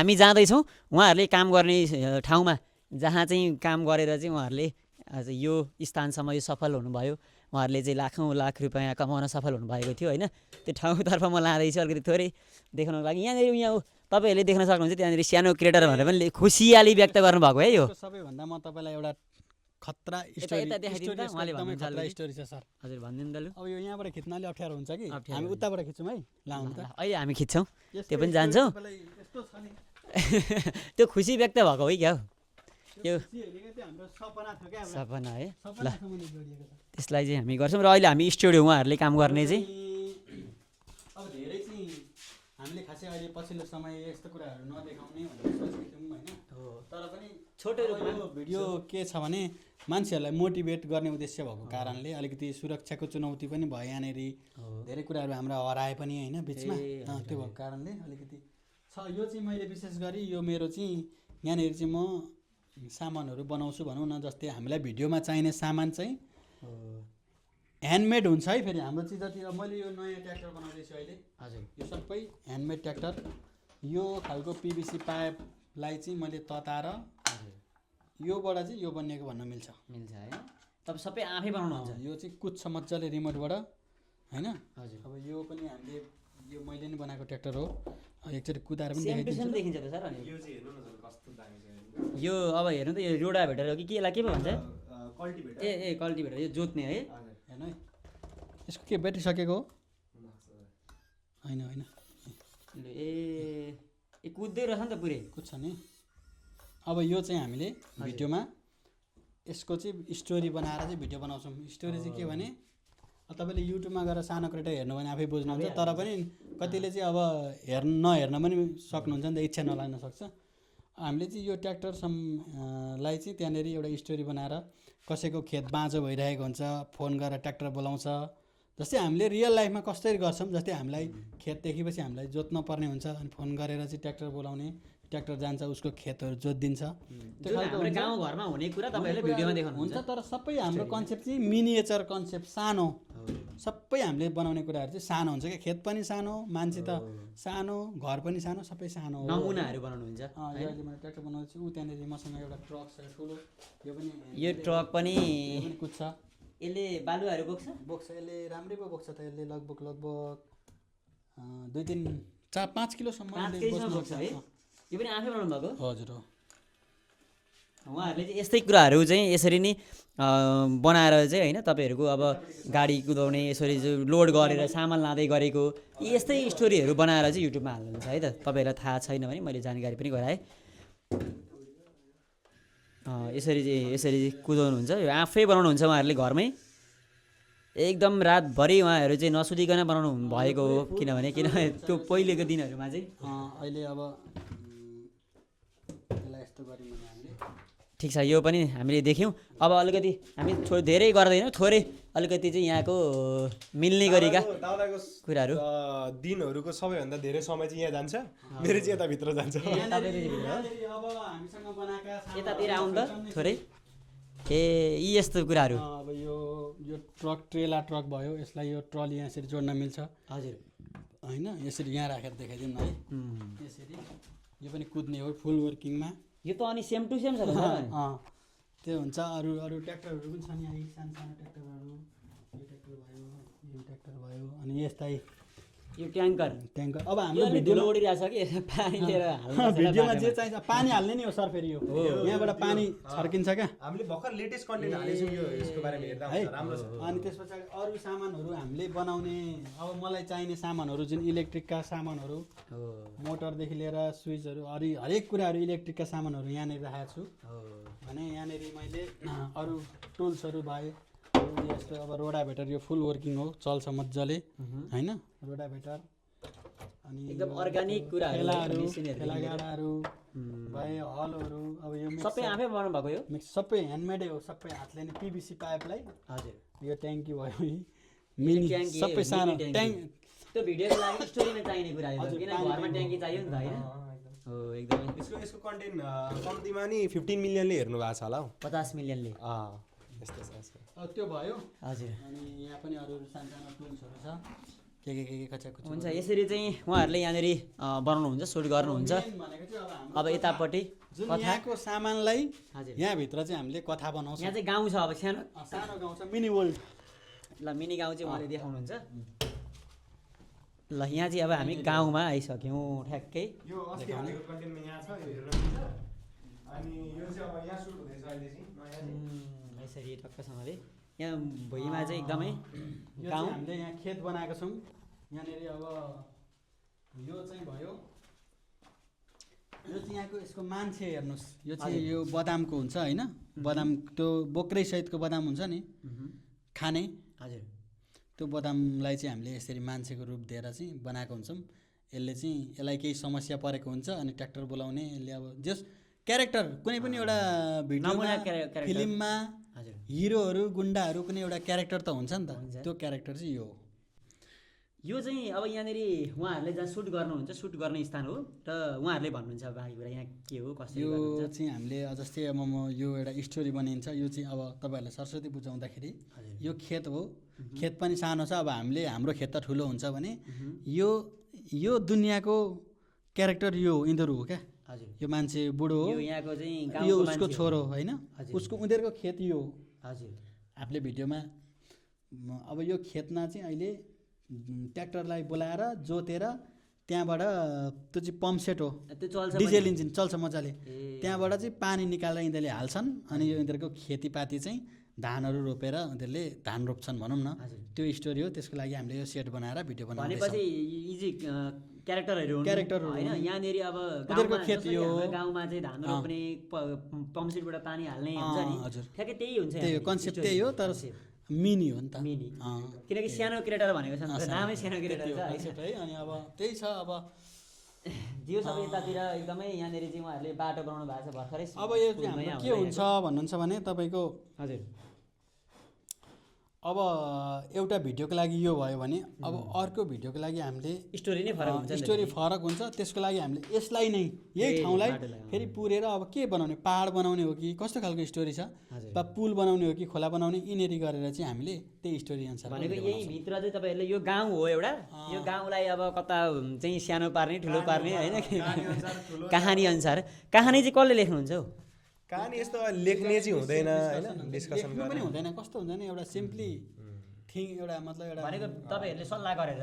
हामी जाँदैछौँ उहाँहरूले काम गर्ने ठाउँमा जहाँ चाहिँ काम गरेर चाहिँ उहाँहरूले यो स्थानसम्म यो सफल हुनुभयो उहाँहरूले चाहिँ लाखौँ लाख रुपियाँ कमाउन सफल हुनुभएको थियो होइन त्यो ठाउँतर्फ म लाँदैछु अलिकति थोरै देखाउनको लागि यहाँनिर यहाँ तपाईँहरूले देख्न सक्नुहुन्छ त्यहाँनिर सानो क्रेटर भनेर पनि खुसियाली व्यक्त गर्नुभएको है यो सबैभन्दा म तपाईँलाई एउटा खतरा यता देखाइदिनु त उहाँले भन्नुहुन्छ खतरा स्टोरी छ सर हजुर भनिदिनु त लु अब यो यहाँबाट खिच्न अलि अप्ठ्यारो हुन्छ कि हामी उताबाट खिच्छौँ है लाउनु त अहिले हामी खिच्छौँ त्यो पनि जान्छौँ त्यो खुसी व्यक्त भएको हो क्या यो सपना है ल त्यसलाई चाहिँ हामी गर्छौँ र अहिले हामी स्टुडियो उहाँहरूले काम गर्ने चाहिँ अब धेरै चाहिँ हामीले खासै अहिले पछिल्लो समय यस्तो कुराहरू नदेखाउने भनेर सोचेको थियौँ होइन तर पनि छोटो रूपमा यो भिडियो के छ भने मान्छेहरूलाई मोटिभेट गर्ने उद्देश्य भएको कारणले अलिकति सुरक्षाको चुनौती पनि भयो यहाँनिर धेरै कुराहरू हाम्रो हराए पनि होइन बिचमा त्यो भएको कारणले अलिकति छ यो चाहिँ मैले विशेष गरी यो मेरो चाहिँ यहाँनिर चाहिँ म सामानहरू बनाउँछु भनौँ न जस्तै हामीलाई भिडियोमा चाहिने सामान चाहिँ ह्यान्डमेड हुन्छ है फेरि हाम्रो चाहिँ जति मैले यो नयाँ ट्र्याक्टर बनाउँदैछु अहिले हजुर यो सबै ह्यान्डमेड ट्र्याक्टर यो खालको पिभिसी पाइपलाई चाहिँ मैले तताएर योबाट चाहिँ यो बनिएको भन्न मिल्छ है तपाईँ सबै आफै बनाउनुहुन्छ यो चाहिँ कुद्छ मजाले रिमोटबाट होइन हजुर अब यो पनि हामीले यो मैले नै बनाएको ट्र्याक्टर हो एकचोटि कुदाएर पनि देखाइदिन्छु देखिन्छ त सर अनि यो अब हेर्नु त यो रोडा भेटेर हो कि केलाई के पो भन्छ ए कल्टिभेटर यो जोत्ने है हेर्नु है यसको के ब्याट्री सकेको हो होइन होइन ए कुद्दै रहेछ नि त पुरै कुद्छ नि अब यो चाहिँ हामीले भिडियोमा यसको चाहिँ स्टोरी बनाएर चाहिँ भिडियो बनाउँछौँ स्टोरी चाहिँ के भने तपाईँले युट्युबमा गएर सानो क्रेटर हेर्नु भने आफै बुझ्नुहुन्छ तर पनि कतिले चाहिँ अब नहेर्न पनि सक्नुहुन्छ नि त इच्छा नलाग्न सक्छ हामीले चाहिँ यो ट्र्याक्टरलाई चाहिँ त्यहाँनिर एउटा स्टोरी बनाएर कसैको खेत बाँझो भइरहेको हुन्छ फोन गरेर ट्र्याक्टर बोलाउँछ जस्तै हामीले रियल लाइफमा कसरी गर्छौँ जस्तै हामीलाई खेत देखेपछि हामीलाई जोत्न पर्ने हुन्छ अनि फोन गरेर चाहिँ ट्र्याक्टर बोलाउने ट्र्याक्टर जान्छ उसको खेतहरू जोतिदिन्छ त्यो खालको गाउँघरमा हुने कुरा तपाईँहरूले भिडियोमा देखाउनुहुन्छ तर सबै हाम्रो कन्सेप्ट चाहिँ मिनिएचर कन्सेप्ट सानो सबै हामीले बनाउने कुराहरू चाहिँ सानो हुन्छ क्या खेत पनि सानो मान्छे त सानो घर पनि सानो सबै सानो हो नमुनाहरू बनाउनुहुन्छ अहिले मैले ट्र्याक्टर बनाउँछु ऊ त्यहाँनिर मसँग एउटा ट्रक छ ठुलो यो पनि यो ट्रक पनि कुद्छ यसले बालुवाहरू बोक्छ यसले राम्रै पो बोक्छ त यसले लगभग 2-3-4-5 किलोसम्म बोक्छ है यो पनि आफै बनाउनु भएको हजुर हो उहाँहरूले चाहिँ यस्तै कुराहरू चाहिँ यसरी नै बनाएर चाहिँ होइन तपाईँहरूको अब गाडी कुदाउने यसरी चाहिँ लोड गरेर सामान लाँदै गरेको यस्तै स्टोरीहरू बनाएर चाहिँ युट्युबमा हाल्नुहुन्छ है त तपाईँहरूलाई थाहा छैन भने मैले जानकारी पनि गराएँ यसरी चाहिँ कुदाउनुहुन्छ यो आफै बनाउनुहुन्छ उहाँहरूले घरमै एकदम रातभरि उहाँहरू चाहिँ नसुतिकन बनाउनु भएको हो किनभने त्यो पहिलेको दिनहरूमा चाहिँ अहिले अब यस्तो गऱ्यौँ भने हामीले ठिक छ यो पनि हामीले देख्यौँ अब अलिकति हामी धेरै गर्दैनौँ थोरै अलिकति चाहिँ यहाँको मिल्ने गरिका कुराहरू दिनहरूको सबैभन्दा धेरै समय चाहिँ यहाँ जान्छ मेरो चाहिँ यताभित्र जान्छ यतातिर आउनु त थोरै यी यस्तो कुराहरू अब यो ट्रक ट्रेला ट्रक भयो यसलाई यो ट्रली यसरी जोड्न मिल्छ हजुर होइन यसरी यहाँ राखेर देखाइदिउँ न है यसरी यो पनि कुद्ने हो फुल वर्किङमा यो त अनि सेम टु सेम छ त्यो हुन्छ अरू ट्र्याक्टरहरू पनि छन् यहाँ सानो सानो ट्र्याक्टरहरू यो ट्र्याक्टर भयो अनि यस्तै यो ट्याङ्कर अब हाम्रो भिडियोमा उडिरहेछ कि पानी लिएर भिडियोमा जे चाहिन्छ पानी हाल्ने नि हो सर फेरि यो यहाँबाट पानी छर्किन्छ क्या हामीले भर्खर लेटेस्ट कन्टेन्ट हालेछौँ यो यसको बारेमा हेर्दा है राम्रो छ अनि त्यस पछाडि अरू सामानहरू हामीले बनाउने अब मलाई चाहिने सामानहरू जुन इलेक्ट्रिकका सामानहरू मोटरदेखि लिएर स्विचहरू हरेक कुराहरू इलेक्ट्रिकका सामानहरू यहाँनिर राखेको छु भने यहाँनिर मैले अरू टुल्सहरू भए यस्तो अब रोडाभेटर यो फुल वर्किङ हो चल्छ मजाले होइन रोडाभेटर अनि एकदम अर्गानिक कुराहरू गाडाहरू भए हलहरू अब यो सबै आफै बनाउनु भएको यो सबै ह्यान्डमेडै हो सबै हातले नै पिभिसी पाइपलाई हजुर यो ट्याङ्की भयो मिनी सबै सानो ट्याङ्क त्यो भिडियोको लागि स्टोरीमा चाहिने कुरा हो किन घरमा ट्याङ्की चाहियो नि त हैन हो एकदमै यसको कन्टेन्ट कम्तीमा नि 15 मिलियनले हेर्नु भएको छ होला हौ 50 मिलियनले यस्तो छ त्यो भयो हजुर अनि यहाँ पनि अरू सानो सानो टुल्सहरू छ के कच्चा हुन्छ यसरी चाहिँ उहाँहरूले यहाँनिर बनाउनुहुन्छ सुट गर्नुहुन्छ भनेको चाहिँ अब यतापट्टि जुन कथा यहाँको सामानलाई हजुर यहाँभित्र चाहिँ हामीले कथा बनाउँछौँ यहाँ चाहिँ गाउँ छ अब सानो सानो गाउँ छ मिनी वर्ल्ड ल मिनी गाउँ चाहिँ उहाँले देखाउनुहुन्छ ल यहाँ चाहिँ अब हामी गाउँमा आइसक्यौँ ठ्याक्कै यो अस्ति हालेको कन्टेन्टमा यहाँ छ यो हेर्न मिल्छ अनि यो चाहिँ अब यहाँ सुट हुँदैछ अहिले चाहिँ नयाँ चाहिँ यसरी टक्कसँगले यहाँ भुइँमा चाहिँ एकदमै यो गाउँ चाहिँ हामीले यहाँ खेत बनाएको छौँ यहाँनिर अब यो चाहिँ भयो यो चाहिँ यहाँको यसको मान्छे हेर्नुहोस् यो चाहिँ यो बदामको हुन्छ होइन बदाम त्यो बोक्रै सहितको बदाम हुन्छ नि खाने हजुर त्यो बदामलाई चाहिँ हामीले यसरी मान्छेको रूप दिएर चाहिँ बनाएको हुन्छौँ यसले चाहिँ यसलाई केही समस्या परेको हुन्छ अनि ट्र्याक्टर बोलाउने यसले अब जस क्यारेक्टर कुनै पनि एउटा भिडियोमा नमुना क्यारेक्टर। फिल्ममा हजुर हिरोहरू गुन्डाहरू कुनै एउटा क्यारेक्टर त हुन्छ नि हुन्छ। त त्यो क्यारेक्टर चाहिँ यो हो यो चाहिँ अब यहाँनिर उहाँहरूले जहाँ सुट गर्नुहुन्छ सुट गर्ने स्थान हो र उहाँहरूले भन्नुहुन्छ बाँकी कुरा यहाँ के हो कसरी यो गर्नुहुन्छ चाहिँ हामीले जस्तै अब म यो एउटा स्टोरी बनिन्छ यो चाहिँ अब तपाईँहरूलाई सरस्वती बुझाउँदाखेरि हजुर। यो खेत हो खेत पनि सानो छ अब हामीले हाम्रो खेत त ठुलो हुन्छ भने यो दुनियाँको क्यारेक्टर यो हो यिनीहरू हो क्या हजुर यो मान्छे बुढो हो यो यहाँको चाहिँ यो गाउँको उसको मान्छे हो। छोरो होइन हजुर। उसको उनीहरूको खेत यो हो हजुर हामीले भिडियोमा अब यो खेतमा चाहिँ अहिले ट्र्याक्टरलाई बोलाएर जोतेर त्यहाँबाट त्यो चाहिँ पम्प सेट हो त्यो चल्छ डिजेल पनि? इन्जिन चल्छ मजाले ए त्यहाँबाट चाहिँ पानी निकालेर यिनीहरूले हाल्छन् अनि यो यिनीहरूको खेतीपाती चाहिँ धानहरू रोपेर उनीहरूले धान रोप्छन् भनौँ न हजुर। त्यो स्टोरी हो त्यसको लागि हामीले यो सेट बनाएर भिडियो बनाउँदैछौँ भनेपछि इजी क्यारेक्टरहरू हुन् क्यारेक्टरहरू होइन हुन्। यहाँनिर अब उनीहरूको गाउँमा खेत जसरी यो हाम्रो गाउँमा चाहिँ धान रोप्ने पम्पसेटबाट पानी हाल्ने हुन्छ नि हजुर। ठ्याक्कै त्यही हुन्छ त्यही हो यहाँनिर, कन्सेप्ट story, त्यही हो तर concept। मिनी हो नि त मिनी अँ, किनकि सानो क्रिएटर भनेको छ नि त, सानो। नामै सानो क्रिएटर त्यही छ हो होइन? concept है अनि अब त्यही छ अब जियो सबै यतातिर एकदमै यहाँनिर चाहिँ उहाँहरूले बाटो बनाउनु भएको छ भर्खरै अब यो पुलमा चाहिँ यहाँ हाम्रो के हुँदै हुन्छ भन्नुहुन्छ भने तपाईँको हजुर अब एउटा भिडियोको लागि यो भयो भने अब अर्को भिडियोको लागि हामीले स्टोरी नै फरक हुन्छ नि त स्टोरी फेरि। फरक हुन्छ त्यसको लागि हामीले यसलाई नै यही ए, ठाउँलाई बाटोलाई, फेरि पुरेर अब के बनाउने पहाड बनाउने हो कि कस्तो खालको स्टोरी छ हजुर। वा पुल बनाउने हो कि खोला बनाउने यिनीहरू गरेर चाहिँ हामीले त्यही स्टोरी अनुसार भनेको यही भित्र चाहिँ तपाईँहरूले यो गाउँ हो एउटा यो गाउँलाई अब कता चाहिँ सानो पार्ने ठुलो पार्ने होइन कहानी अनुसार कहानी चाहिँ कसले लेख्नुहुन्छ हौ कहानी यस्तो लेख्ने चाहिँ हुँदैन होइन डिस्कसन लेख्नु पनि हुँदैन कस्तो हुन्छ नि एउटा सिम्पली थिङ एउटा मतलब एउटा भनेको तपाईँहरूले सल्लाह गरेर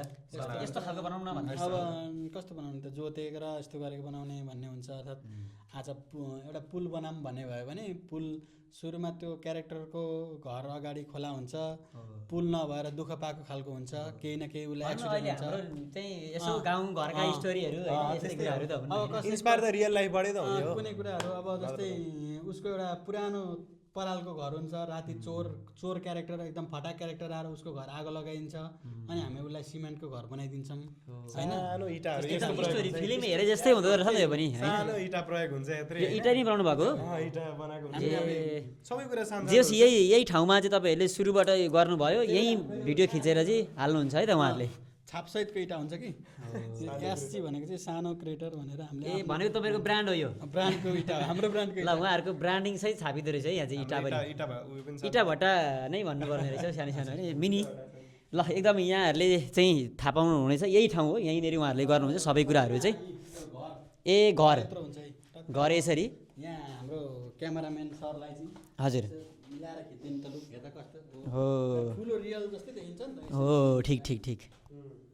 यस्तो खालको बनाउनु न भन्नु अब कस्तो बनाउने त जोतेर यस्तो गरेको बनाउने भन्ने हुन्छ अर्थात् आज एउटा पुल बनाऊँ भन्ने भयो भने पुल सुरुमा त्यो क्यारेक्टरको घर अगाडि खोला हुन्छ पुल नभएर दुःख पाएको खालको हुन्छ केही न केही उसलाई भन्नु अहिले एक्सिडेन्ट हुन्छ हाम्रो चाहिँ यसो गाउँ घरका स्टोरीहरू होइन यस्तै कुराहरू त हुन् अब कसै इन्सपायर त रियल लाइफबाटै त हुने हो कुनै कुराहरू अब जस्तै उसको एउटा पुरानो परालको घर हुन्छ राति चोर क्यारेक्टर एकदम फटाक क्यारेक्टर आएर उसको घर आगो लगाइदिन्छ अनि हामी उसलाई सिमेन्टको घर बनाइदिन्छौँ होइन सानो इँटाहरू यस्तो एकदम प्रयोग स्टोरी हुन्छ। फिल्म हेरे जस्तै हुँदो रहेछ नि यो पनि है सानो इँटा प्रयोग हुन्छ यत्रै यो इँटा नै बनाउनु भएको हो अँ, इँटा बनाएको हुन्छ ए सबै कुरा सानो जेस यही ठाउँमा चाहिँ तपाईँहरूले सुरुबाट गर्नुभयो यही भिडियो खिचेर चाहिँ हाल्नुहुन्छ है त उहाँहरूले छापसहितको इँटा हुन्छ कि एससी भनेको चाहिँ सानो क्रिएटर भनेर ए हामीले भनेको तपाईँको ब्रान्ड हो यो ब्रान्डको इँटा हाम्रो ब्रान्डको ल उहाँहरूको ब्रान्डिङ सहित छापिँदो रहेछ है यहाँ चाहिँ इँटा पनि इँटा उयो पनि छ। इँटा भट्टा नै भन्नुपर्ने रहेछ सानो सानो होइन मिनी ल एकदम यहाँहरूले चाहिँ थाहा पाउनु हुनेछ यही ठाउँ हो यहीँनिर उहाँहरूले गर्नुहुन्छ सबै कुराहरू चाहिँ ए घर यत्रो हुन्छ है घर यसरी यहाँ हाम्रो क्यामेराम्यान सरलाई चाहिँ हजुर मिलाएर खिचिदिनु त लु हेर्दा कस्तो हो ठुलो रियल जस्तै देखिन्छ नि त हो ठिक ठिक ठिक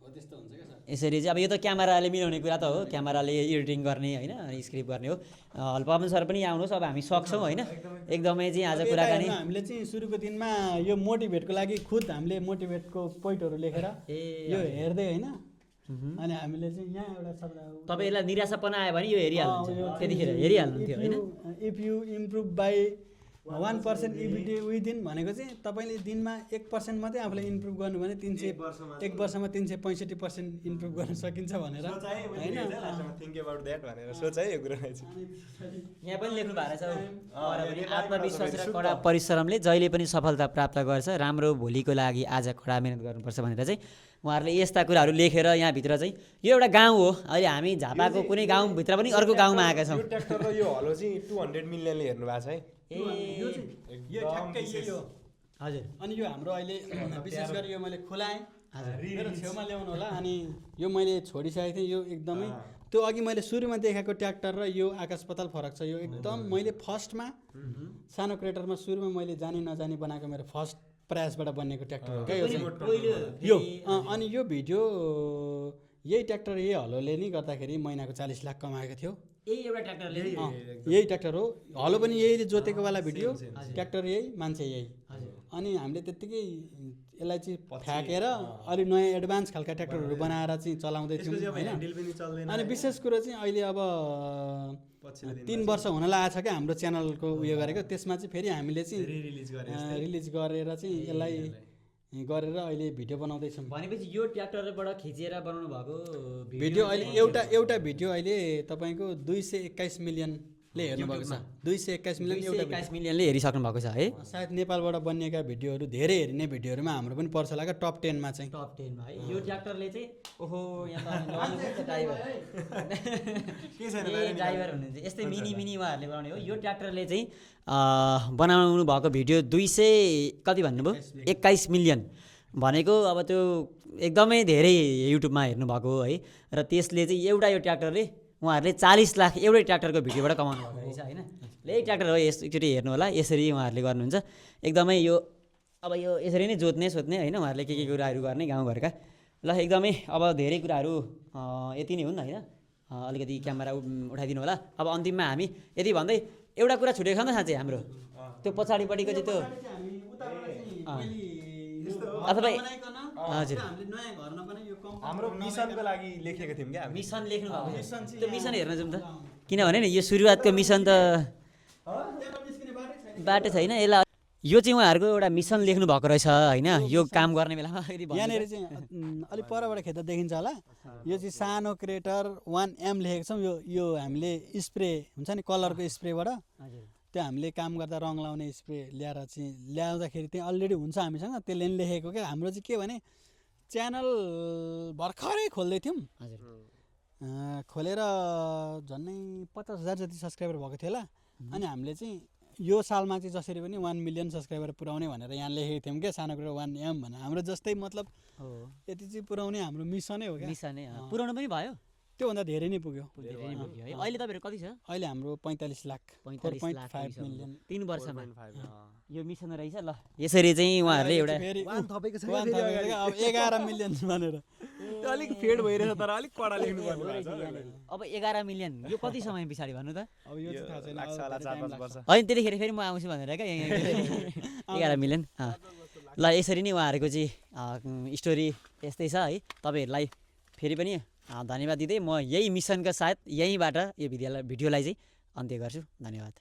हो त्यस्तो हुन्छ क्या सर यसरी चाहिँ अब यो त क्यामेराले मिलाउने कुरा त हो क्यामेराले एडिटिङ गर्ने होइन अनि स्क्रिप्ट गर्ने हो हल्पमन सर पनि आउनुहोस् अब हामी सक्छौँ होइन एकदमै चाहिँ आज कुराकानी हामीले चाहिँ सुरुको दिनमा यो मोटिभेटको लागि खुद हामीले मोटिभेटको पोइन्टहरू लेखेर ए यो हेर्दै होइन अनि हामीले चाहिँ यहाँ एउटा शब्द तपाईँलाई निराशापना आयो भने यो हेरिहाल्नुहुन्छ त्यतिखेर हेरिहाल्नुहुन्थ्यो होइन if you improve by 1% EBITDA within भनेको चाहिँ तपाईँले दिनमा 1% मात्रै आफूलाई इम्प्रुभ गर्नु भने 1 वर्षमा 365% इम्प्रुभ गर्न सकिन्छ भनेर होइन थिङ्क अबाउट द्याट भनेर सोच है यो कुरा चाहिँ यहाँ पनि लेख्नु भएको छ पर पनि आत्मविश्वास र कडा परिश्रमले जहिले पनि सफलता प्राप्त गर्छ राम्रो भोलिको लागि आज कडा मिहिनेत गर्नुपर्छ भनेर चाहिँ उहाँहरूले यस्ता कुराहरू लेखेर यहाँभित्र चाहिँ यो एउटा गाउँ हो अहिले हामी झापाको कुनै गाउँभित्र पनि अर्को गाउँमा आएका छौँ यो ट्र्याक्टर र यो हलो चाहिँ 200 मिलियनले हेर्नु भएको छ है ए यो चाहिँ यो ठ्याक्कै यही हो हजुर अनि यो हाम्रो अहिले विशेष गरी यो मैले खुलाएँ मेरो छेउमा ल्याउनु होला। अनि यो मैले छोडिसकेको थिएँ, यो एकदमै त्यो अघि मैले सुरुमा देखाएको ट्र्याक्टर र यो आकाश पाताल फरक छ। यो एकदम मैले फर्स्टमा सानो क्रिएटरमा सुरुमा मैले जानी नजानी बनाएको मेरो फर्स्ट प्रयासबाट बनेको ट्र्याक्टर हो क्या यो चाहिँ। यो अनि यो भिडियो यही ट्र्याक्टर यही हलोले नि गर्दाखेरि महिनाको 40 लाख कमाएको थियो। यही एउटा ट्र्याक्टरले यही ट्र्याक्टर हो, हलो पनि यही जोतेको वाला भिडियो, ट्र्याक्टर यही, मान्छे यही। अनि हामीले त्यत्तिकै यसलाई चाहिँ फ्याँकेर अलिक नयाँ एडभान्स खालका ट्र्याक्टरहरू बनाएर चाहिँ चलाउँदै थियौँ होइन। अनि विशेष कुरो चाहिँ अहिले अब 3 वर्ष हुन लागेको छ क्या हाम्रो च्यानलको उयो गरेको। त्यसमा चाहिँ फेरि हामीले चाहिँ रिलिज गरेर चाहिँ यसलाई गरेर अहिले भिडियो बनाउँदैछौँ। भनेपछि यो ट्र्याक्टरबाट खिचेर बनाउनु भएको भिडियो अहिले एउटा भिडियो अहिले तपाईँको 221 मिलियनले हेर्नुभएको छ। 221 मिलियन, एउटा 21 मिलियनले हेरिसक्नु भएको छ है। सायद नेपालबाट बनिएका भिडियोहरू धेरै हेरिने भिडियोहरूमा हाम्रो पनि पर्छ होला क्या टप 10 मा चाहिँ। टप 10 मा है यो ट्र्याक्टरले चाहिँ ओहो यहाँ त ड्राइभर के छैन ड्राइभर हुनुहुन्छ यस्तै मिनी उहाँहरूले बनाउने हो। यो ट्र्याक्टरले चाहिँ बनाउनु भएको भिडियो 200 कति भन्नुभयो 21 मिलियन भनेको अब त्यो एकदमै धेरै युट्युबमा हेर्नु भएको हो है। र त्यसले चाहिँ एउटा यो ट्र्याक्टरले उहाँहरूले 40 लाख एउटै ट्र्याक्टरको भिडियोबाट कमाउनु भएको रहेछ होइन। यही ट्र्याक्टर हो, एकचोटि हेर्नु होला। यसरी उहाँहरूले गर्नुहुन्छ एकदमै यो अब यो यसरी नै जोत्ने सोध्ने होइन उहाँहरूले के कुराहरू गर्ने गाउँघरका। ल एकदमै अब धेरै कुराहरू यति नै हुन् होइन। अलिकति क्यामेरा उठाइदिनु होला। अब अन्तिममा हामी यति भन्दै एउटा कुरा छुटेको छ नि त साँच्चै हाम्रो त्यो पछाडिपट्टिको चाहिँ त्यो अथवा हजुर हाम्रो मिसनको लागि लेखेको थियौँ क्या मिसन लेख्नु भएको त्यो मिसन हेर्न जाउँ त। किनभने नि यो सुरुवातको मिसन त बाटो छैन। यसलाई यो चाहिँ उहाँहरूको एउटा मिसन लेख्नु भएको रहेछ होइन। यो काम गर्ने बेलामा यहाँनिर चाहिँ अलिक परबाट खेद्दा देखिन्छ होला। यो चाहिँ सानो क्रिएटर 1M लेखेको छौँ। यो हामीले स्प्रे हुन्छ नि कलरको स्प्रेबाट त्यो हामीले काम गर्दा रङ लाउने स्प्रे ल्याएर चाहिँ ल्याउँदाखेरि चाहिँ अलरेडी हुन्छ हामीसँग, त्यसले नि लेखेको क्या। हाम्रो चाहिँ के भने च्यानल भर्खरै खोल्दै थियौँ, खोलेर झन्डै 50,000 जति सब्सक्राइबर भएको थियो होला। अनि हामीले चाहिँ यो सालमा चाहिँ जसरी पनि 1 मिलियन सब्सक्राइबर पुऱ्याउने भनेर यहाँ लेखेको थियौँ क्या सानो कुरा 1M भनेर। हाम्रो जस्तै मतलब यति चाहिँ पुऱ्याउने हाम्रो मिसनै हो क्या। मिसनै पुऱ्याउनु पनि भयो, त्योभन्दा धेरै नै पुग्यो। अहिले तपाईँहरू कति छ? अहिले हाम्रो 45 लाख 4.5 मिलियन 3 वर्षमा यो मिसन रहेछ। ल यसरी चाहिँ उहाँहरूले एउटा अब 11 मिलियन भनेर अलिक फेड भइरहेछ तर अलिक कडा लेख्नु पर्ने अब 11 मिलियन यो कति समय पछाडि भन्नु त? अब यो चाहिँ थाहा छैन लाग्छ होला 4-5 वर्ष। होइन त्यतिखेर फेरि म आउँछु भनेर क्या 11 मिलियन। ल यसरी नै उहाँहरूको चाहिँ स्टोरी यस्तै छ है। तपाईँहरूलाई फेरि पनि धन्यवाद दिँदै म यही मिसनको साथ यहीँबाट यो भिडियोलाई चाहिँ अन्त्य गर्छु। धन्यवाद।